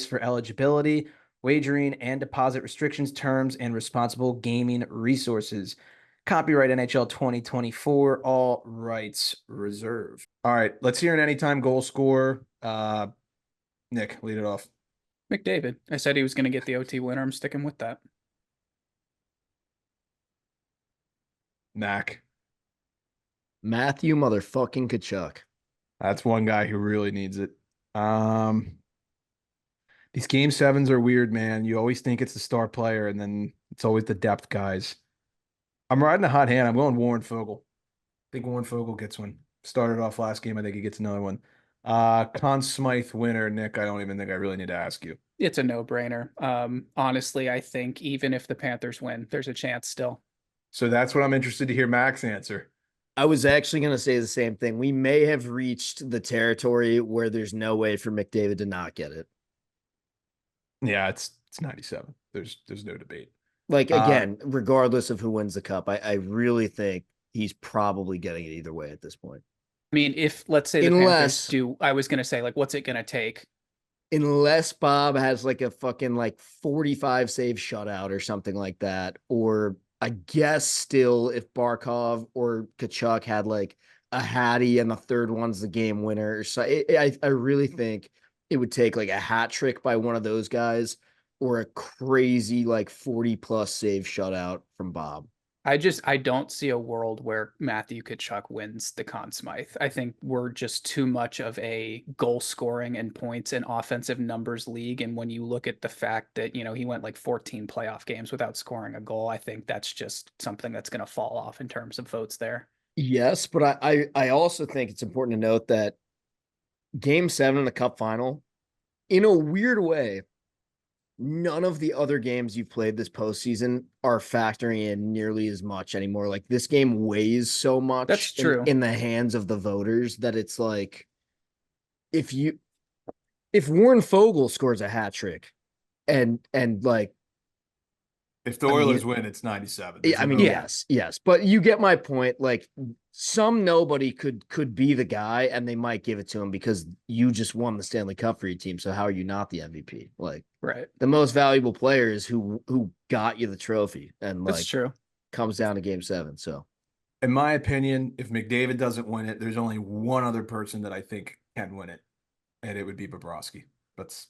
for eligibility, wagering and deposit restrictions, terms, and responsible gaming resources. Copyright NHL 2024, all rights reserved. All right, let's hear an anytime goal scorer. Nick, lead it off. McDavid. I said he was going to get the OT winner. I'm sticking with that. Mac. Matthew motherfucking Tkachuk. That's one guy who really needs it. These game sevens are weird, man. You always think it's the star player, and then it's always the depth guys. I'm riding a hot hand. I'm going Warren Fogle. I think Warren Fogle gets one. Started off last game. I think he gets another one. Conn Smythe winner, Nick. I don't even think I really need to ask you. It's a no-brainer. Honestly, I think even if the Panthers win, there's a chance still. So that's what I'm interested to hear Mac's answer. I was actually going to say the same thing. We may have reached the territory where there's no way for McDavid to not get it. Yeah, it's 97. There's no debate. Like, again, regardless of who wins the cup, I really think he's probably getting it either way at this point. I mean, if let's say the Panthers do, I was going to say, like, what's it going to take? Unless Bob has like a fucking like 45 save shutout or something like that, or I guess still if Barkov or Tkachuk had like a Hattie and the third one's the game winner. So I really think it would take like a hat trick by one of those guys or a crazy like 40 plus save shutout from Bob. I don't see a world where Matthew Tkachuk wins the Conn Smythe. I think we're just too much of a goal scoring and points and offensive numbers league. And when you look at the fact that, he went like 14 playoff games without scoring a goal, I think that's just something that's going to fall off in terms of votes there. Yes, but I also think it's important to note that Game 7 in the Cup Final, in a weird way, none of the other games you've played this postseason are factoring in nearly as much anymore. Like this game weighs so much. That's true. In the hands of the voters that it's like, if Warren Fogle scores a hat trick and like If the I mean, Oilers win, it's 97. I mean, Yeah. yes, but you get my point. Like some nobody could be the guy, and they might give it to him because you just won the Stanley Cup for your team. So how are you not the MVP? Like Right. the most valuable player is who got you the trophy, and That's like true. comes down to Game 7. So In my opinion, if McDavid doesn't win it, there's only one other person that I think can win it, and it would be Bobrovsky. But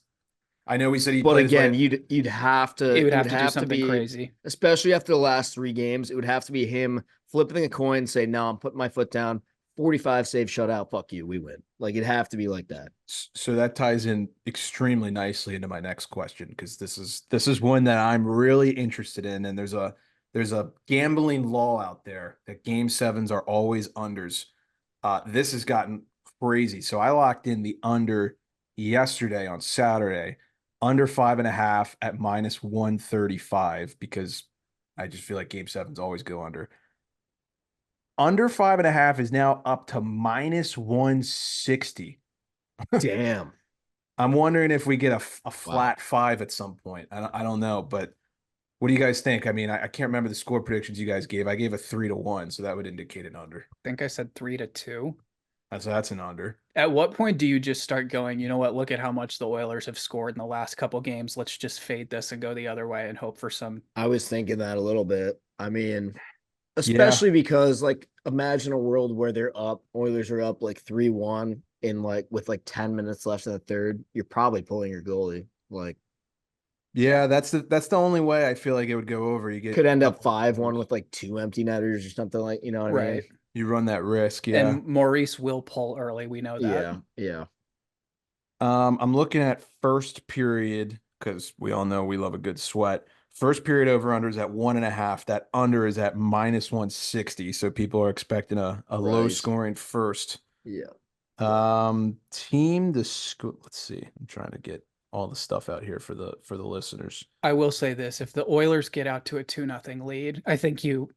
I know we said he but played his again, way. you'd have to It would it have would to do have to something be crazy. especially after the last 3 games, it would have to be him flipping a coin, say, no, I'm putting my foot down, 45 save shutout, fuck you, we win. Like it'd have to be like that. So that ties in extremely nicely into my next question because this is one that I'm really interested in, and there's a gambling law out there that game sevens are always unders. This has gotten crazy. So I locked in the under yesterday on Saturday, under 5.5 at minus 135 because I just feel like game sevens always go under. Under 5.5 is now up to minus 160. Damn. I'm wondering if we get a flat 5 at some point. I don't know, but what do you guys think? I mean, I can't remember the score predictions you guys gave. I gave a 3-1, so that would indicate an under. I think I said 3-2. So that's an under. At what point do you just start going, you know what, look at how much the Oilers have scored in the last couple games. Let's just fade this and go the other way and hope for some. I was thinking that a little bit. I mean, especially because like imagine a world where Oilers are up like 3-1 in like with like 10 minutes left in the third. You're probably pulling your goalie. Like Yeah, that's the only way I feel like it would go over. You get could end up couple 5-1 with like 2 empty netters or something like, you know what I mean? Right. you run that risk. Yeah. And Maurice will pull early. We know that. Yeah. I'm looking at first period because we all know we love a good sweat. First period over under is at 1.5. That under is at minus 160. So people are expecting a low Right. scoring first. Yeah. Team the school. Let's see. I'm trying to get all the stuff out here for the listeners. I will say this. If the Oilers get out to a 2-0 lead, I think you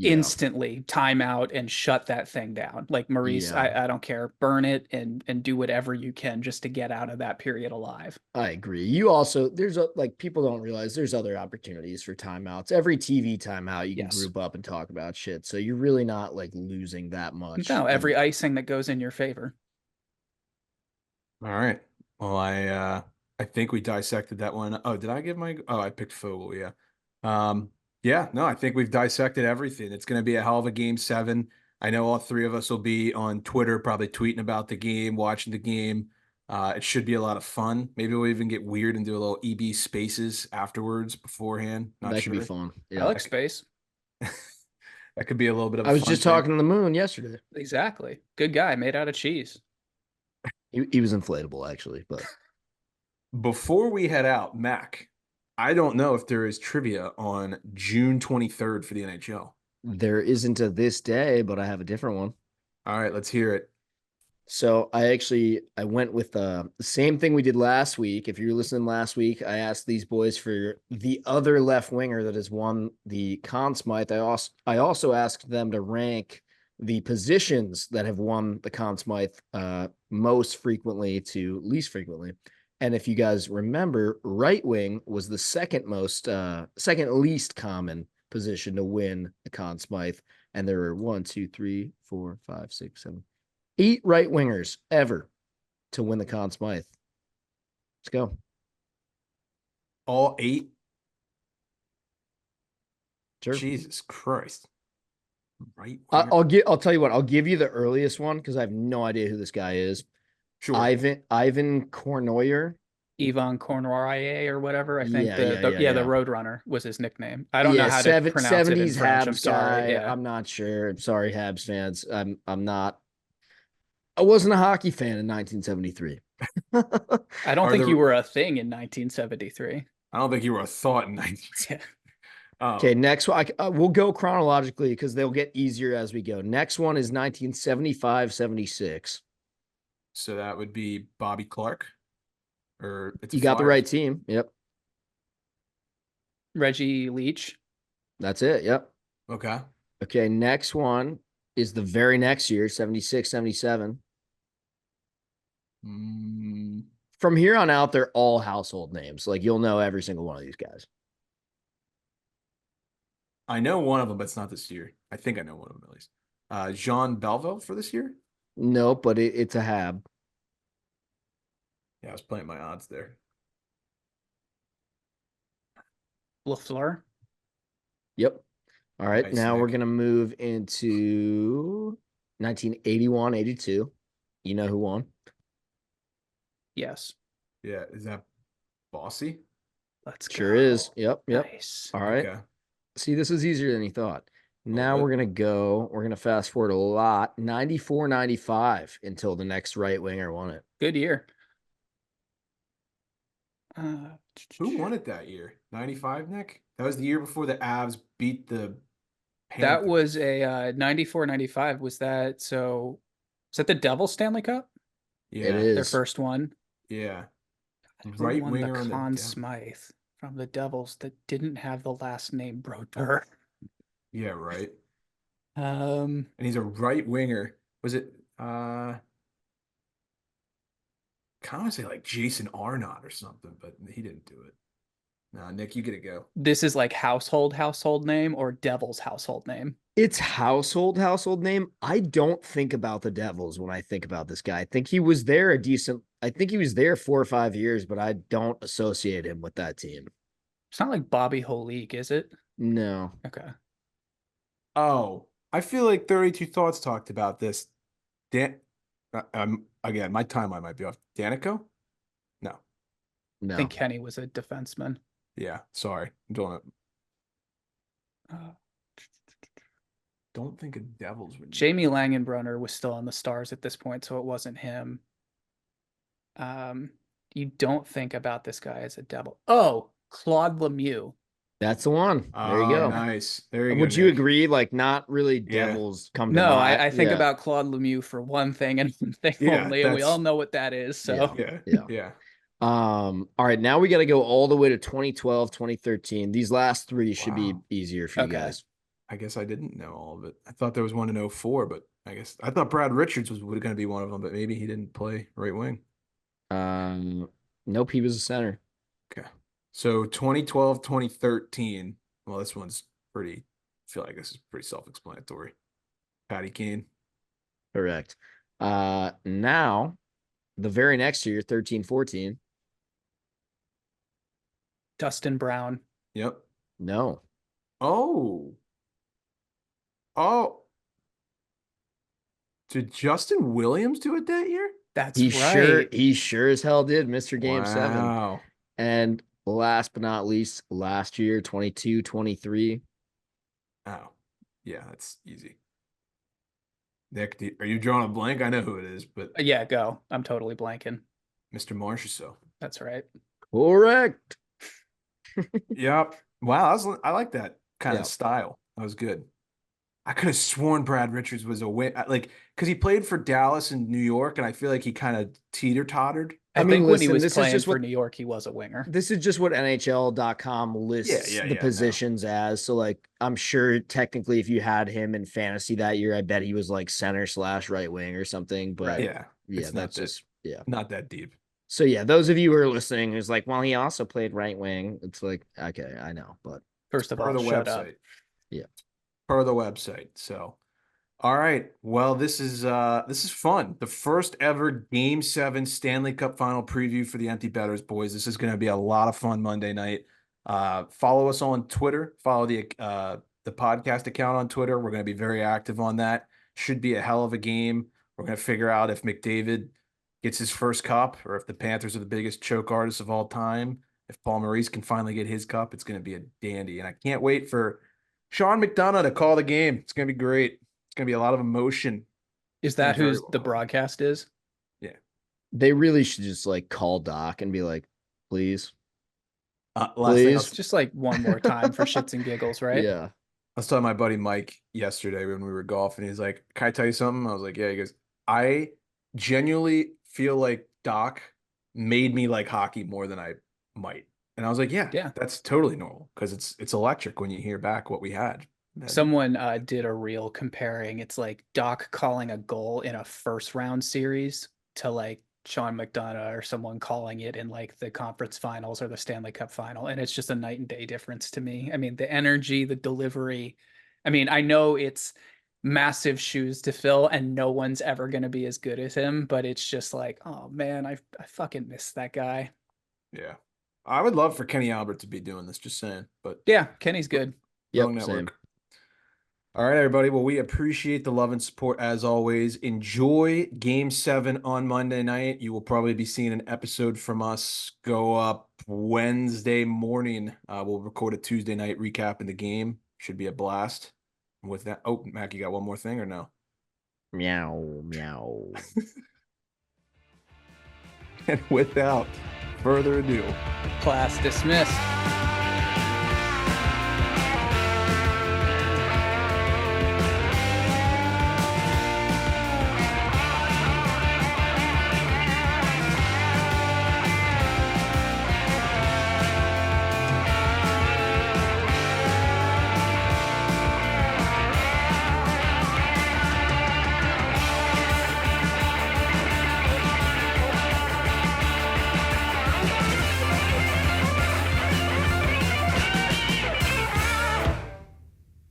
instantly time out and shut that thing down. Like Maurice, I don't care. Burn it and do whatever you can just to get out of that period alive. I agree. You also like people don't realize there's other opportunities for timeouts. Every TV timeout you can group up and talk about shit. So you're really not like losing that much. No, every icing that goes in your favor. All right. Well, I think we dissected that one. Oh, did I give I picked Fogel, yeah. Yeah, no, I think we've dissected everything. It's going to be a hell of a game 7. I know all 3 of us will be on Twitter, probably tweeting about the game, watching the game. It should be a lot of fun. Maybe we'll even get weird and do a little EB spaces afterwards beforehand. That could be fun. Yeah. I like space. That could be a little bit of I was just talking to the moon yesterday. Exactly. Good guy, made out of cheese. He was inflatable, actually, but before we head out, Mac, I don't know if there is trivia on June 23rd for the NHL. There isn't to this day, but I have a different one. All right, let's hear it. So I went with the same thing we did last week. If you were listening last week, I asked these boys for the other left winger that has won the Conn Smythe. I also asked them to rank the positions that have won the Conn Smythe most frequently to least frequently. And if you guys remember, right wing was the second least common position to win the Conn Smythe. And there were 1, 2, 3, 4, 5, 6, 7, 8 right wingers ever to win the Conn Smythe. Let's go. All 8? Sure. Jesus Christ. Right. I'll tell you what, I'll give you the earliest one because I have no idea who this guy is. Sure. Ivan Kornoyer. Ivan Kornoyer or whatever. I think the Roadrunner was his nickname. I don't know how to pronounce it in French. I'm sorry. Yeah. I'm not sure. I'm sorry, Habs fans. I'm not. I wasn't a hockey fan in 1973. I don't think you were a thing in 1973. I don't think you were a thought in 1973. Okay, next one. We'll go chronologically because they'll get easier as we go. Next one is 1975-76. So that would be Bobby Clark. Or you got the right team. Yep. Reggie Leach. That's it. Yep. Okay. Okay, next one is the very next year, 76-77. From here on out, they're all household names. Like you'll know every single one of these guys. I know one of them, but it's not this year. I think I know one of them at least. Jean Belleville for this year. Nope, but it's a Hab. Yeah, I was playing my odds there. Lafleur. Yep. All right, Nice, now we're Nick. gonna move into 1981-82. You know who won? Yes. Yeah, is that Bossy? Let's Sure go. is. Yep. Nice. All right. Okay. See, this is easier than you thought. Now bit. we're gonna fast forward a lot. 94-95 until the next right winger won it. Good year. Who won it that year? 95, Nick? That was the year before the Avs beat the That Panthers. was a 94-95. Was that so? Is that the Devils Stanley Cup? Yeah. It is. Their first one. Yeah. Who Right won winger the on the Conn Devils. Smythe from the Devils that didn't have the last name Brodeur? Yeah, right. Um, And he's a right winger. Was it kind of want to say like Jason Arnott or something, but he didn't do it. Nah, Nick, you get to go. this is like household name or Devils household name. It's household name. I don't think about the Devils when I think about this guy. I think he was there I think he was there 4 or 5 years, but I don't associate him with that team. It's not like Bobby Holik, is it? No. Okay. Oh, I feel like 32 Thoughts talked about this. Again, my timeline might be off. Danico? No. I No. think Kenny was a defenseman. Yeah, sorry. I'm doing it. Uh, Don't think of Devils. Jamie Langenbrunner was still on the Stars at this point, so it wasn't him. You don't think about this guy as a Devil. Oh, Claude Lemieux. That's the one. There you go. Nice. There you go. Would you Nick. agree? Like, not really Yeah. Devils come to No, mind. I think Yeah. about Claude Lemieux for one thing and one thing Yeah, only, and we that's- all know what that is. So Yeah. All right, now we got to go all the way to 2012, 2013. These last three should be Wow. easier for you Okay. guys. I guess I didn't know all of it. I thought there was one in 04, but I guess I thought Brad Richards was going to be one of them, but maybe he didn't play right wing. Nope, he was a center. Okay. So 2012, 2013. Well, this one's pretty, I feel like this is pretty self-explanatory. Patty Kane. Correct. Now the very next year, 13, 14. Dustin Brown. Yep. No. Oh. Did Justin Williams do it that year? That's He right. sure as hell did, Mr. Game 7. Wow. And last but not least, last year, 22, 23. Oh, yeah, that's easy. Nick, are you drawing a blank? I know who it is, but Yeah, go. I'm totally blanking. Mr. Marchessault. That's right. Correct. Yep. Wow, I like that kind Yeah. of style. That was good. I could have sworn Brad Richards was a win, like because he played for Dallas and New York, and I feel like he kind of teeter-tottered. I mean, think when he listen, was this is playing just for what- New York, he was a winger. This is just what NHL.com lists yeah, the no. positions as. So, like, I'm sure technically if you had him in fantasy that year, I bet he was like center / right wing or something. But Yeah, it's not that's just, not that deep. So, yeah, those of you who are listening who's like, well, he also played right wing. It's like, okay, I know. But First of Per all, the shut up. website. Yeah. Per the website. So, all right. Well, this is fun. The first ever Game 7 Stanley Cup Final preview for the Empty Betters boys. This is going to be a lot of fun Monday night. Follow us on Twitter. Follow the podcast account on Twitter. We're going to be very active on that. Should be a hell of a game. We're going to figure out if McDavid gets his first cup or if the Panthers are the biggest choke artists of all time. If Paul Maurice can finally get his cup, it's going to be a dandy. And I can't wait for Sean McDonough to call the game. It's going to be great. It's going to be a lot of emotion. Is that Very who well the called. broadcast is? they really should just like call Doc and be like, please. Last thing Please. Just like one more time for shits and giggles, right? Yeah. I was telling my buddy Mike yesterday when we were golfing. He's like, "Can I tell you something?" I was like, "Yeah." He goes, "I genuinely feel like Doc made me like hockey more than I might." And I was like, "Yeah, Yeah. that's totally normal because it's electric when you hear back what we had." And Someone did a reel comparing it's like Doc calling a goal in a first round series to like Sean McDonough or someone calling it in like the conference finals or the Stanley Cup final. And it's just a night and day difference to me. I mean, the energy, the delivery. I mean, I know it's massive shoes to fill and no one's ever going to be as good as him, but it's just like, oh man, I fucking miss that guy. Yeah. I would love for Kenny Albert to be doing this, just saying. But Yeah, Kenny's good. wrong Yep, same. network. All right, everybody. Well, we appreciate the love and support as always. Enjoy Game 7 on Monday night. You will probably be seeing an episode from us go up Wednesday morning. We'll record a Tuesday night recapping the game. Should be a blast. And with that, oh, Mac, you got one more thing or no? Meow, meow. And without further ado, Class dismissed.